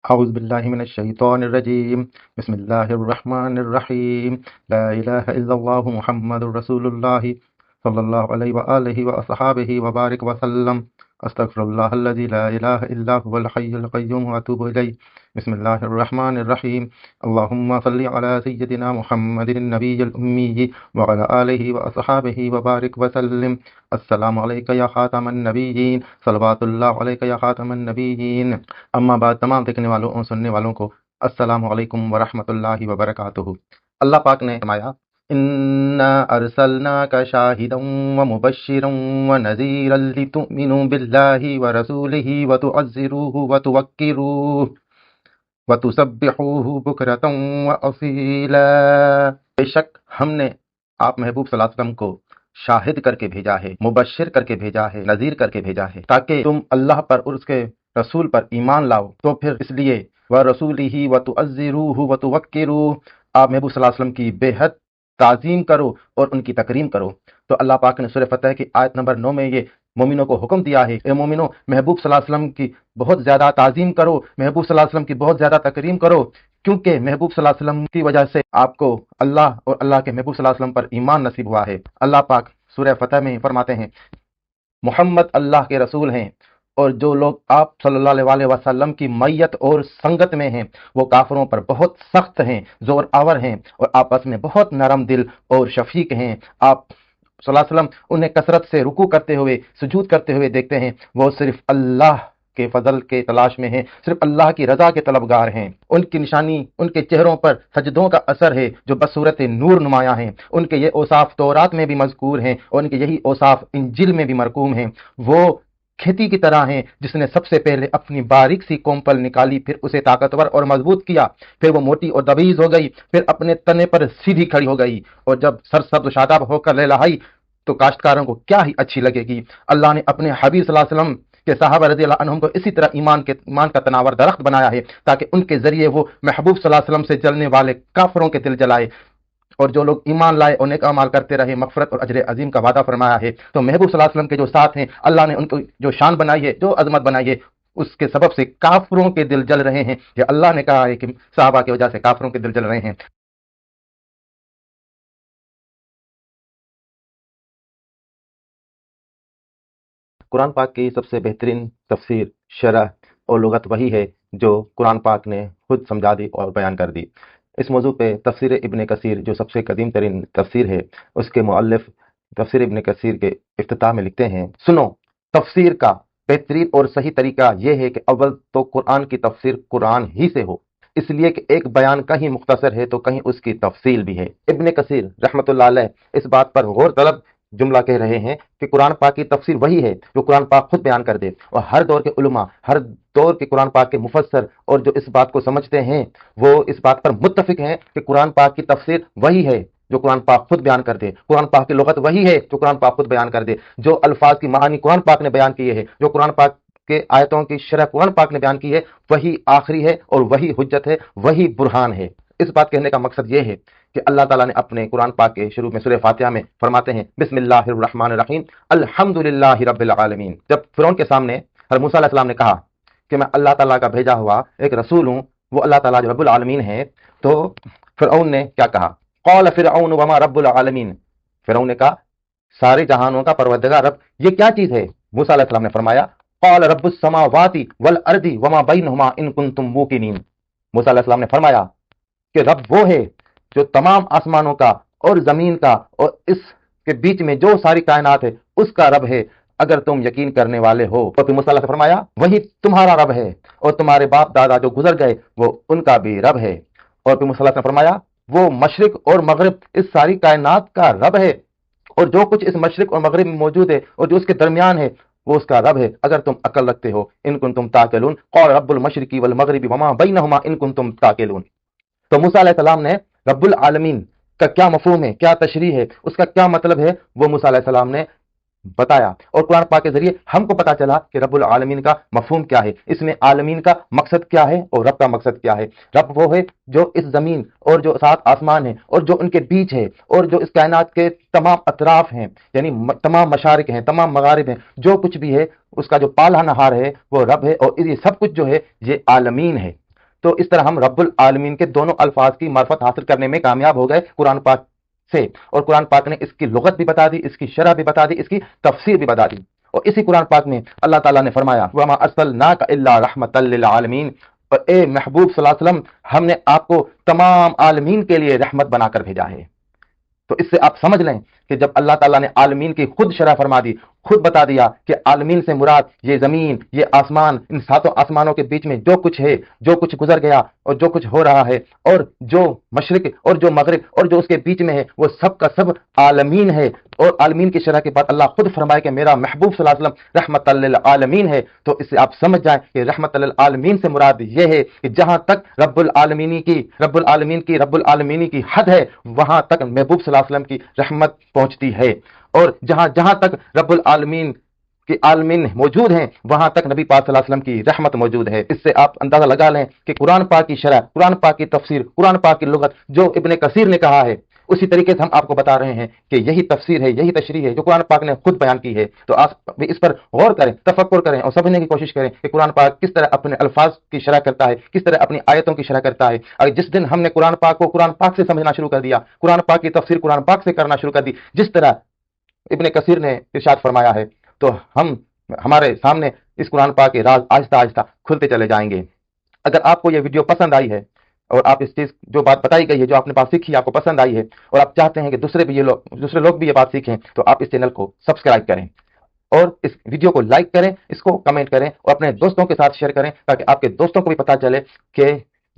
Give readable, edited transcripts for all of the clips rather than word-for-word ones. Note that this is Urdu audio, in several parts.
أعوذ بالله من الشيطان الرجيم بسم الله الرحمن الرحيم لا إله إلا الله محمد رسول الله صلى الله عليه وآله وأصحابه وبارك وسلم أستغفر الله الذي لا إله إلا هو الحي القيوم وأتوب إليه بسم الله الرحمن الرحيم اللهم صل على سيدنا محمد النبي الأمي وعلى آله وأصحابه وبارك وسلم السلام عليك يا خاتم النبيين صلوات الله عليك يا خاتم النبيين اما بعد تمام دیکھنے والوں اور سننے والوں کو السلام علیکم ورحمۃ اللہ وبرکاتہ۔ اللہ پاک نے فرمایا انا ارسلناک شاہدا ومبشرا ونذیرا لتؤمنوا باللہ ورسولہ وتعزروہ وتوقروہ وتسبحوہ بکرۃ واصیلا۔ بے شک ہم نے آپ محبوب صلی اللہ علیہ وسلم کو شاہد کر کے بھیجا ہے، مبشر کر کے بھیجا ہے، نذیر کر کے بھیجا ہے، تاکہ تم اللہ پر اور اس کے رسول پر ایمان لاؤ۔ تو پھر اس لیے وَرَسُولِهِ وَتُعَزِّرُوهُ وَتُوَقِّرُوهُ، آپ محبوب صلی اللہ علیہ وسلم کی بے حد تعظیم کرو اور ان کی تکریم کرو۔ تو اللہ پاک نے سورہ فتح کی آیت نمبر 9 میں یہ مومنوں کو حکم دیا ہے، اے مومنوں محبوب صلی اللہ علیہ وسلم کی بہت زیادہ تعظیم کرو، محبوب صلی اللہ علیہ وسلم کی بہت زیادہ تکریم کرو، کیونکہ محبوب صلی اللہ علیہ وسلم کی وجہ سے آپ کو اللہ اور اللہ کے محبوب صلی اللہ علیہ وسلم پر ایمان نصیب ہوا ہے۔ اللہ پاک سورہ فتح میں فرماتے ہیں محمد اللہ کے رسول ہیں، اور جو لوگ آپ صلی اللہ علیہ وسلم کی معیت اور سنگت میں ہیں وہ کافروں پر بہت سخت ہیں، زور آور ہیں، اور آپس میں بہت نرم دل اور شفیق ہیں۔ آپ صلی اللہ علیہ وسلم انہیں کثرت سے رکوع کرتے ہوئے، سجود کرتے ہوئے دیکھتے ہیں، وہ صرف اللہ کے فضل کے تلاش میں ہیں، صرف اللہ کی رضا کے طلبگار ہیں۔ ان کی نشانی ان کے چہروں پر سجدوں کا اثر ہے جو بصورت نور نمایاں ہیں۔ ان کے یہ اوصاف تورات میں بھی مذکور ہیں اور ان کے یہی اوصاف انجیل میں بھی مرقوم ہیں۔ وہ کھیتی کی طرح ہیں جس نے سب سے پہلے اپنی باریک سی کومپل نکالی، پھر اسے طاقتور اور مضبوط کیا، پھر وہ موٹی اور دبیز ہو گئی، پھر اپنے تنے پر سیدھی کھڑی ہو گئی، اور جب سرسبز و شاداب ہو کر لہلہائی تو کاشتکاروں کو کیا ہی اچھی لگے گی۔ اللہ نے اپنے حبیب صلی اللہ علیہ وسلم کہ صحابہ رضی اللہ عنہم کو اسی طرح ایمان کا تناور درخت بنایا ہے، تاکہ ان کے ذریعے وہ محبوب صلی اللہ علیہ وسلم سے جلنے والے کافروں کے دل جلائے، اور جو لوگ ایمان لائے اور نیک اعمال کرتے رہے مغفرت اور اجر عظیم کا وعدہ فرمایا ہے۔ تو محبوب صلی اللہ علیہ وسلم کے جو ساتھ ہیں، اللہ نے ان کو جو شان بنائی ہے، جو عظمت بنائی ہے، اس کے سبب سے کافروں کے دل جل رہے ہیں۔ یہ اللہ نے کہا ہے کہ صحابہ کی وجہ سے کافروں کے دل جل رہے ہیں۔ قرآن پاک کی سب سے بہترین تفسیر، شرح اور لغت وہی ہے جو قرآن پاک نے خود سمجھا دی اور بیان کر دی۔ اس موضوع پہ تفسیر ابن کثیر جو سب سے قدیم ترین تفسیر ہے، اس کے مؤلف تفسیر ابن کثیر کے افتتاح میں لکھتے ہیں، سنو، تفسیر کا بہترین اور صحیح طریقہ یہ ہے کہ اول تو قرآن کی تفسیر قرآن ہی سے ہو، اس لیے کہ ایک بیان کہیں مختصر ہے تو کہیں اس کی تفصیل بھی ہے۔ ابن کثیر رحمۃ اللہ علیہ اس بات پر غور طلب جملہ کہہ رہے ہیں کہ قرآن پاک کی تفسیر وہی ہے جو قرآن پاک خود بیان کر دے، اور ہر دور کے علماء، ہر دور کے قرآن پاک کے مفسر اور جو اس بات کو سمجھتے ہیں وہ اس بات پر متفق ہیں کہ قرآن پاک کی تفسیر وہی ہے جو قرآن پاک خود بیان کر دے، قرآن پاک کی لغت وہی ہے جو قرآن پاک خود بیان کر دے، جو الفاظ کی معانی قرآن پاک نے بیان کیے ہیں، جو قرآن پاک کے آیتوں کی شرح قرآن پاک نے بیان کی ہے، وہی آخری ہے اور وہی حجت ہے، وہی برہان ہے۔ اس بات کہنے کا مقصد یہ ہے کہ اللہ تعالیٰ نے اپنے قرآن پاک کے شروع میں سورہ فاتحہ میں فرماتے ہیں بسم اللہ الرحمن الرحیم الحمدللہ رب العالمین۔ جب فرعون کے سامنے حضرت موسیٰ علیہ السلام نے کہا کہ میں اللہ تعالیٰ کا بھیجا ہوا ایک رسول ہوں، وہ اللہ تعالیٰ جو رب العالمین ہے، تو فرعون نے کیا کہا؟ قال فرعون وما رب العالمین، فرعون نے کہا سارے جہانوں کا پروردگار رب یہ کیا چیز ہے؟ موسیٰ علیہ السلام نے فرمایا قال رب السماوات والارض وما بینہما ان کنتم موقنین۔ موسیٰ علیہ السلام نے فرمایا کہ رب وہ ہے جو تمام آسمانوں کا اور زمین کا اور اس کے بیچ میں جو ساری کائنات ہے اس کا رب ہے، اگر تم یقین کرنے والے ہو۔ اور پھر موسیٰ علیہ السلام نے فرمایا وہی تمہارا رب ہے اور تمہارے باپ دادا جو گزر گئے وہ ان کا بھی رب ہے۔ اور پھر موسیٰ علیہ السلام نے فرمایا وہ مشرق اور مغرب اس ساری کائنات کا رب ہے، اور جو کچھ اس مشرق اور مغرب میں موجود ہے اور جو اس کے درمیان ہے وہ اس کا رب ہے، اگر تم عقل رکھتے ہو۔ ان کنتم تعقلون قال رب المشرق والمغرب وما بینہما ان کنتم تعقلون۔ تو موسیٰ علیہ السلام نے رب العالمین کا کیا مفہوم ہے، کیا تشریح ہے، اس کا کیا مطلب ہے، وہ موسیٰ علیہ السلام نے بتایا، اور قرآن پاک کے ذریعے ہم کو پتا چلا کہ رب العالمین کا مفہوم کیا ہے، اس میں عالمین کا مقصد کیا ہے اور رب کا مقصد کیا ہے۔ رب وہ ہے جو اس زمین اور جو 7 آسمان ہیں اور جو ان کے بیچ ہے اور جو اس کائنات کے تمام اطراف ہیں، یعنی تمام مشارق ہیں، تمام مغارب ہیں، جو کچھ بھی ہے اس کا جو پالہ نہار ہے وہ رب ہے، اور یہ سب کچھ جو ہے یہ عالمین ہے۔ تو اس طرح ہم رب العالمین کے دونوں الفاظ کی معرفت حاصل کرنے میں کامیاب ہو گئے قرآن پاک سے، اور قرآن پاک نے اس کی لغت بھی بتا دی، اس کی شرح بھی بتا دی، اس کی تفسیر بھی بتا دی۔ اور اسی قرآن پاک میں اللہ تعالیٰ نے فرمایا وَمَا أَرْسَلْنَاكَ إِلَّا رَحْمَةً لِّلْعَالَمِينَ، اور اے محبوب صلی اللہ علیہ وسلم، ہم نے آپ کو تمام عالمین کے لیے رحمت بنا کر بھیجا ہے۔ تو اس سے آپ سمجھ لیں کہ جب اللہ تعالیٰ نے عالمین کی خود شرح فرما دی، خود بتا دیا کہ عالمین سے مراد یہ زمین، یہ آسمان، ان ساتوں آسمانوں کے بیچ میں جو کچھ ہے، جو کچھ گزر گیا اور جو کچھ ہو رہا ہے، اور جو مشرق اور جو مغرب اور جو اس کے بیچ میں ہے، وہ سب کا سب عالمین ہے۔ اور عالمین کی شرح کے بعد اللہ خود فرمائے کہ میرا محبوب صلی اللہ علیہ وسلم رحمت للعالمین ہے۔ تو اس سے آپ سمجھ جائیں کہ رحمت للعالمین سے مراد یہ ہے کہ جہاں تک رب العالمینی کی حد ہے، وہاں تک محبوب صلی اللہ علیہ وسلم کی رحمت پہنچتی ہے، اور جہاں تک رب العالمین کے عالمین موجود ہیں، وہاں تک نبی پاک صلی اللہ علیہ وسلم کی رحمت موجود ہے۔ اس سے آپ اندازہ لگا لیں کہ قرآن پاک کی شرح، قرآن پاک کی تفسیر، قرآن پاک کی لغت جو ابن کثیر نے کہا ہے، اسی طریقے سے ہم آپ کو بتا رہے ہیں کہ یہی تفسیر ہے، یہی تشریح ہے جو قرآن پاک نے خود بیان کی ہے۔ تو آپ بھی اس پر غور کریں، تفکر کریں اور سمجھنے کی کوشش کریں کہ قرآن پاک کس طرح اپنے الفاظ کی شرح کرتا ہے، کس طرح اپنی آیتوں کی شرح کرتا ہے۔ اور جس دن ہم نے قرآن پاک کو قرآن پاک سے سمجھنا شروع کر دیا، قرآن پاک کی تفسیر قرآن پاک سے کرنا شروع کر دی، جس طرح ابن کثیر نے ارشاد فرمایا ہے، تو ہمارے سامنے اس قرآن پاک کے راز آہستہ آہستہ کھلتے چلے جائیں گے۔ اگر آپ کو یہ ویڈیو پسند آئی ہے اور آپ اس چیز جو بات بتائی گئی ہے، جو آپ نے بات سیکھی آپ کو پسند آئی ہے، اور آپ چاہتے ہیں کہ دوسرے لوگ بھی یہ بات سیکھیں، تو آپ اس چینل کو سبسکرائب کریں اور اس ویڈیو کو لائک کریں، اس کو کمنٹ کریں اور اپنے دوستوں کے ساتھ شیئر کریں، تاکہ آپ کے دوستوں کو بھی پتہ چلے کہ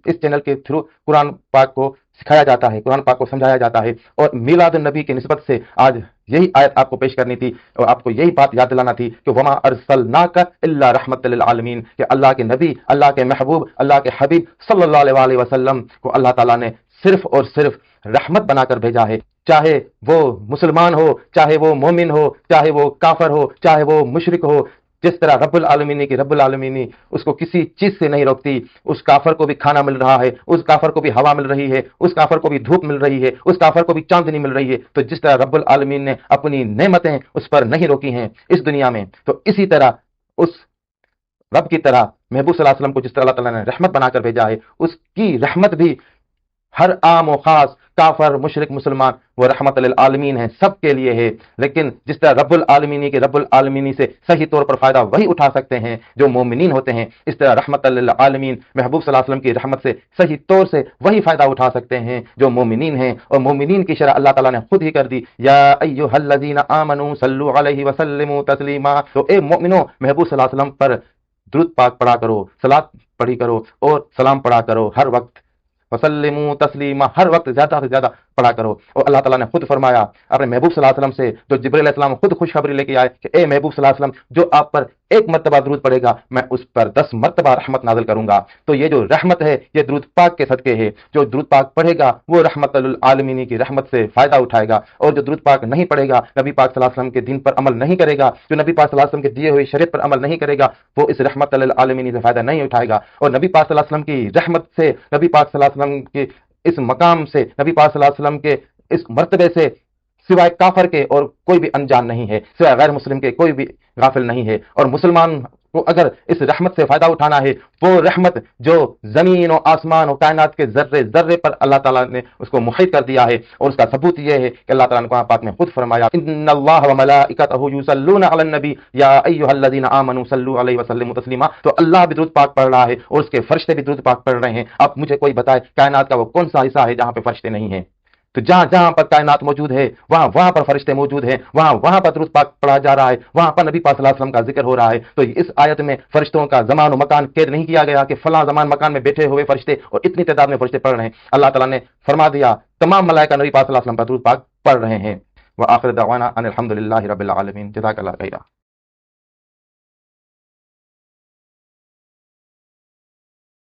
اس چینل کے تھرو قرآن پاک کو سکھایا جاتا ہے، قرآن پاک کو سمجھایا جاتا ہے۔ اور میلاد النبی کی نسبت سے آج یہی آیت آپ کو پیش کرنی تھی اور آپ کو یہی بات یاد دلانا تھی کہ وما ارسلناک الا رحمت للعالمین، کہ اللہ کے نبی، اللہ کے محبوب، اللہ کے حبیب صلی اللہ علیہ وسلم کو اللہ تعالیٰ نے صرف اور صرف رحمت بنا کر بھیجا ہے، چاہے وہ مسلمان ہو، چاہے وہ مومن ہو، چاہے وہ کافر ہو، چاہے وہ مشرک ہو۔ جس طرح رب العالمینی اس کو کسی چیز سے نہیں روکتی، اس کافر کو بھی کھانا مل رہا ہے، اس کافر کو بھی ہوا مل رہی ہے، اس کافر کو بھی دھوپ مل رہی ہے، اس کافر کو بھی چاندنی مل رہی ہے، تو جس طرح رب العالمین نے اپنی نعمتیں اس پر نہیں روکی ہیں اس دنیا میں، تو اسی طرح اس رب کی طرح محبوب صلی اللہ علیہ وسلم کو جس طرح اللہ تعالیٰ نے رحمت بنا کر بھیجا ہے، اس کی رحمت بھی ہر عام و خاص، کافر، مشرک، مسلمان، وہ رحمت للعالمین ہے، سب کے لیے ہے۔ لیکن جس طرح رب العالمینی سے صحیح طور پر فائدہ وہی اٹھا سکتے ہیں جو مومنین ہوتے ہیں، اس طرح رحمت للعالمین محبوب صلی اللہ علیہ وسلم کی رحمت سے صحیح طور سے وہی فائدہ اٹھا سکتے ہیں جو مومنین ہیں۔ اور مومنین کی شرح اللہ تعالیٰ نے خود ہی کر دی، یا ایھا الذین آمنوا صلوا علیہ وسلموا تسلیما، تو اے مومنو، محبوب صلی اللہ علیہ وسلم پر درود پاک پڑھا کرو، صلاۃ پڑھی کرو اور سلام پڑھا کرو، ہر وقت وسلموا تسلیما، ہر وقت زیادہ سے زیادہ پڑھا کرو۔ اور اللہ تعالیٰ نے خود فرمایا اپنے محبوب صلی اللہ علیہ وسلم سے، جو جبرائیل علیہ السلام خود خوشخبری لے کے آئے کہ اے محبوب صلی اللہ علیہ وسلم، جو آپ پر ایک مرتبہ درود پڑے گا میں اس پر 10 مرتبہ رحمت نازل کروں گا۔ تو یہ جو رحمت ہے یہ درود پاک کے صدقے ہے، جو درود پاک پڑھے گا وہ رحمت للعالمین کی رحمت سے فائدہ اٹھائے گا، اور جو درود پاک نہیں پڑھے گا، نبی پاک صلی اللہ علیہ وسلم کے دین پر عمل نہیں کرے گا، جو نبی پاک صلی اللہ علیہ وسلم کے دیے ہوئے شریعت پر عمل نہیں کرے گا، وہ اس رحمت للعالمین سے فائدہ نہیں اٹھائے گا۔ اور نبی پاک صلی اللہ علیہ وسلم کی رحمت سے، نبی پاک صلی اللہ علیہ وسلم کی اس مقام سے، نبی پاک صلی اللہ علیہ وسلم کے اس مرتبے سے سوائے کافر کے اور کوئی بھی انجان نہیں ہے، سوائے غیر مسلم کے کوئی بھی غافل نہیں ہے۔ اور مسلمان کو اگر اس رحمت سے فائدہ اٹھانا ہے، وہ رحمت جو زمین و آسمان و کائنات کے ذرے ذرے پر اللہ تعالیٰ نے اس کو محیط کر دیا ہے، اور اس کا ثبوت یہ ہے کہ اللہ تعالیٰ نے قرآن پاک میں خود فرمایا ان اللہ وملائکتہ یصلون علی النبی یا ایھا الذین آمنوا صلوا علیہ وسلموا تسلیما، تو اللہ بھی درود پاک پڑھ رہا ہے اور اس کے فرشتے بھی درود پاک پڑھ رہے ہیں۔ اب مجھے کوئی بتائے کائنات کا وہ کون سا حصہ ہے جہاں پہ فرشتے نہیں ہیں؟ تو جہاں پر کائنات موجود ہے وہاں پر فرشتے موجود ہیں، وہاں پر درود پاک پڑھا جا رہا ہے، وہاں پر نبی پاک صلی اللہ علیہ وسلم کا ذکر ہو رہا ہے۔ تو اس آیت میں فرشتوں کا زمان و مکان قید نہیں کیا گیا کہ فلاں زمان مکان میں بیٹھے ہوئے فرشتے اور اتنی تعداد میں فرشتے پڑھ رہے ہیں۔ اللہ تعالیٰ نے فرما دیا تمام ملائکہ نبی پاک صلی اللہ علیہ وسلم پر درود پاک پڑھ رہے ہیں۔ وآخر دعوانا ان الحمد للہ رب العالمین۔ جزاک اللہ خیرا۔